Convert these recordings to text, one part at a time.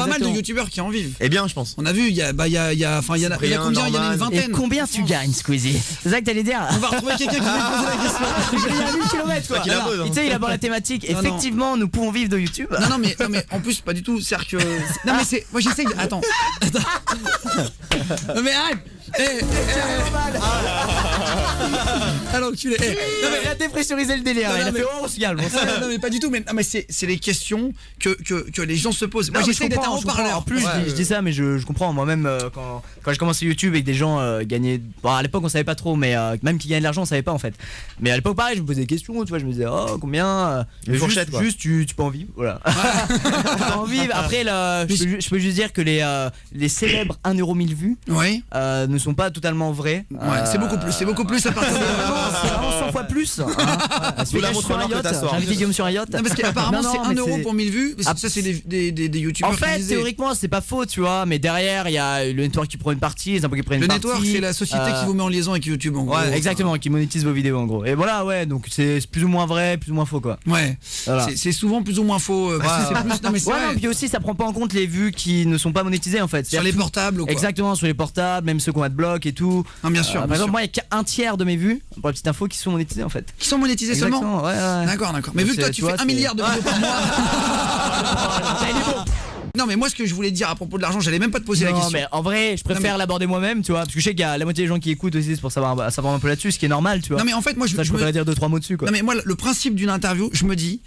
pas mal de exactement. youtubeurs qui en vivent. Eh bien, je pense. On a vu, il y a combien, il y en a une Et vingtaine. combien tu gagnes, Squeezie? C'est ça que t'allais dire? On va retrouver quelqu'un qui va te poser la question. J'ai gagné à 1000 km quoi. Qui la pose, hein. Et tu sais, il aborde la thématique. Non, non. Effectivement, nous pouvons vivre de YouTube. Non mais en plus pas du tout, c'est-à-dire que non mais c'est moi j'essaye de... Attends. Non mais arrête. Alors que tu l'es. Non mais il a dépressurisé le délire. Non, Il a mais- fait oh on se calme. Non mais pas du tout, mais c'est les questions que les gens se posent. Moi Non, mais j'essaye je d'être un comprends, haut-parleur. En plus, je dis ça, mais je comprends. Moi-même, quand j'ai commencé YouTube et que des gens gagnaient. Bon, à l'époque, on savait pas trop, mais même qui gagnaient de l'argent, on savait pas en fait. Mais à l'époque, pareil, je me posais des questions. Tu vois, je me disais, oh, combien Une fourchette, quoi. Juste, tu peux en vivre. Voilà. Tu peux en vivre. Après, je peux juste dire que les célèbres 1 euro 1000 vues Oui. ne sont pas totalement vrais. Ouais, c'est beaucoup plus à partir de. C'est vraiment 100 fois plus. Hein. Nous la Sur montre un alors que yacht. t'as soir. J'ai invité Guillaume sur un yacht. Non parce qu'apparemment Non, c'est non, 1 mais euro c'est- pour 1000 vues. Ah, Ça c'est des youtubeurs. En qui fait, disaient. théoriquement, c'est pas faux, tu vois, mais derrière, il y a le network qui prend une partie, les impôts qui prennent Le une network partie. c'est la société qui vous met en liaison avec YouTube en gros. Ouais, exactement, qui monétise vos vidéos en gros. Et voilà, ouais, donc c'est plus ou moins vrai, plus ou moins faux quoi. Ouais. Voilà. C'est souvent plus ou moins faux. Parce que c'est plus. Non mais c'est Ouais, non, vrai. puis aussi, ça prend pas en compte les vues qui ne sont pas monétisées en fait. Sur les C'est-à-dire portables ou quoi. Exactement, sur les portables, même ceux qu'on adblock et tout. Non bien sûr. Par bien exemple, sûr. moi, il y a qu'un tiers de mes vues, pour la petite info, qui sont monétisées en fait. Qui sont monétisés seulement. Exactement, ouais. D'accord. Mais Donc vu que toi c'est- tu tu fais vois, 1 milliard de vidéos par mois. Ça, il est beau. Non mais moi ce que je voulais dire à propos de l'argent, j'allais même pas te poser la Non, question. mais en vrai, je préfère mais- l'aborder moi-même, tu vois, parce que je sais qu'il y a la moitié des gens qui écoutent aussi, c'est pour savoir un peu là-dessus, ce qui est normal, tu vois. Non mais en fait moi je Ça, je me- préfère dire 2-3 mots dessus quoi. Non mais moi le principe d'une interview, je me dis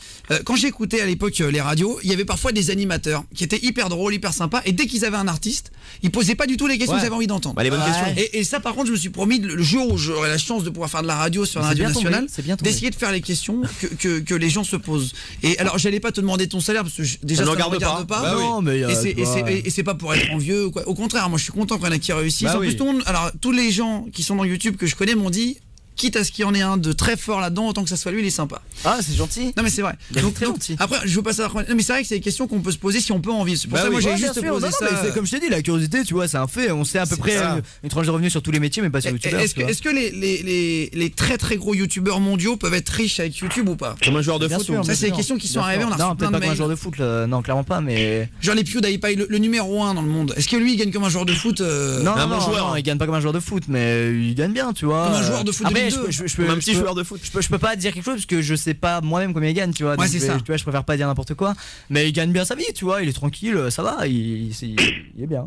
quand j'écoutais à l'époque les radios, il y avait parfois des animateurs qui étaient hyper drôles, hyper sympas et dès qu'ils avaient un artiste, ils posaient pas du tout les questions Ouais. que j'avais envie d'entendre. Bah, les bonnes Ouais. questions. Et ça par contre je me suis promis le jour où j'aurai la chance de pouvoir faire de la radio sur la C'est radio bien tombé, nationale, c'est bien tombé. d'essayer de faire les questions que les gens se posent. Et alors j'allais pas te demander ton salaire parce que déjà Ça ça ne ne regarde regarde pas. pas. Bah oui. Non, mais Et c'est- tu et vois, c'est et c'est pas pour être envieux ou quoi. Au contraire, moi je suis content qu'il y en a qui réussissent. Bah En oui. plus, alors tous les gens qui sont dans YouTube que je connais m'ont dit, quitte à ce qu'il y en ait un de très fort là-dedans, autant que ça soit lui, il est sympa. Ah, c'est gentil. Non mais c'est vrai. Il est très gentil. Après, je veux passer à la première. Non mais c'est vrai que c'est des questions qu'on peut se poser si on peut en vivre. C'est pour Bah ça que oui. moi j'ai Ouais, juste bien sûr, posé non, ça. mais c'est comme je t'ai dit, la curiosité, tu vois, c'est un fait. On sait à peu C'est près ça. une tranche de revenus sur tous les métiers, mais pas sur YouTube. Est-ce que les très très gros youtubeurs mondiaux peuvent être riches avec YouTube ou pas? Comme un joueur de Bien foot. sûr, Ça, bien c'est des sûr. questions qui sont Bien arrivées, sûr. on a reçu Non, plein peut-être de pas comme un mails. joueur de foot, non, clairement pas, mais. Genre les PewDiePie, le numéro 1 dans le monde. Est-ce que lui il gagne comme un joueur de foot Non, un bon non, joueur. non, il gagne pas comme un joueur de foot, mais il gagne bien, tu vois. Comme un joueur de foot de Après, Ligue 2. je peux, Comme un petit joueur de foot. Je peux pas dire quelque chose parce que je sais pas moi-même combien il gagne, tu vois. Ouais, donc, c'est ça. Tu vois, je préfère pas dire n'importe quoi. Mais il gagne bien sa vie, tu vois. Il est tranquille, ça va, il est bien.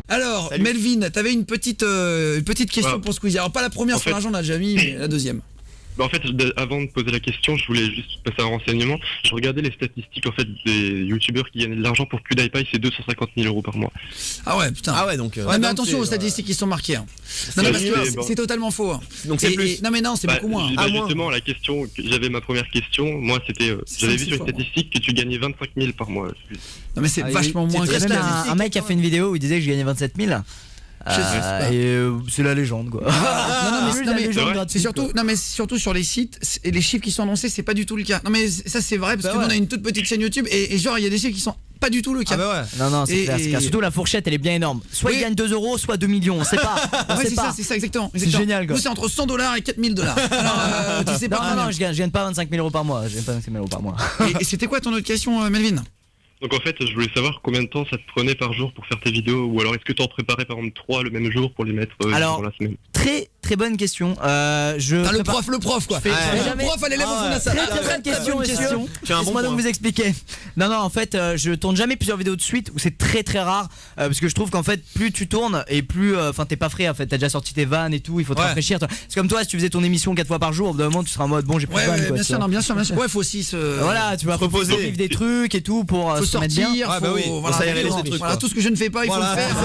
Alors, Salut. Melvin, t'avais une petite question Ouais. pour Squeezie. Alors pas la première En sur fait- l'argent, on l'a déjà mis, mais la deuxième. Bah, en fait, avant de poser la question, je voulais juste passer un renseignement. Je regardais les statistiques en fait des youtubeurs qui gagnent de l'argent pour PewDiePie, c'est 250 000 euros par mois. Ah ouais, putain. Ah ouais, donc. Ouais, mais donc attention c'est, aux statistiques qui sont marquées. Hein. Non, c'est- parce que c'est- c'est totalement faux. Hein. Donc c'est Et- plus. non mais non, c'est Bah, beaucoup moins. j- Ah, bah, moins. justement, la question, j'avais ma première question. Moi, c'était, C'est j'avais ça, vu c'est sur les fort. statistiques que tu gagnais 25 000 par mois. Non mais c'est Ah, vachement moins Il y a que même ça. un mec qui a fait une vidéo où il disait que je gagnais 27 000. Je sais pas. Et c'est la légende quoi. Non, non, mais- Lui, non, la mais- légende c'est gratuite, C'est surtout, quoi. non mais surtout sur les sites, et les chiffres qui sont annoncés, c'est pas du tout le cas. Non mais ça c'est vrai parce Bah que nous, on a ouais. une toute petite chaîne YouTube et genre il y a des chiffres qui sont pas du tout le cas. Ah bah ouais. Non, non, c'est Et- clair, c'est et- clair. Surtout la fourchette, elle est bien énorme. Soit il Oui. gagne 2 euros, soit 2 millions. On sait pas. On Ouais, sait c'est pas. ça, c'est ça exactement. C'est génial, quoi. Nous c'est entre 100$ et 4 000 $. Alors tu sais Non, pas. non, non, je gagne pas 25 000 euros par mois. Je gagne pas 25 000 euros par mois. Et c'était quoi ton autre question, Melvin? Donc en fait, je voulais savoir combien de temps ça te prenait par jour pour faire tes vidéos, ou alors est-ce que tu en préparais par exemple 3 le même jour pour les mettre Alors, dans la semaine? Très, très bonne question. Ah, le prof quoi. fais Le prof à l'élève au fond de la salle. Très très bonne question, monsieur. Tu as un bon Laisse-moi donc point. vous expliquer. Non, non, en fait, je tourne jamais plusieurs vidéos de suite, ou c'est très très rare, parce que je trouve qu'en fait, plus tu tournes et plus, enfin, t'es pas frais. En fait, t'as déjà sorti tes vannes et tout. Il faut te Ouais. rafraîchir. C'est comme toi, si tu faisais ton émission 4 fois par jour, au bout d'un moment, tu seras en mode bon, j'ai plus Ouais, de vannes. ouais, quoi, bien tu sûr, vois. non, bien sûr, bien sûr. Ouais, faut aussi se. Voilà, tu vas reposer. vivre des trucs et tout pour Faut se mettre bien. sortir, Ouais, bah oui. faut. Ça y est, les voilà, trucs, voilà, quoi. tout ce que je ne fais pas, il faut Voilà. le faire.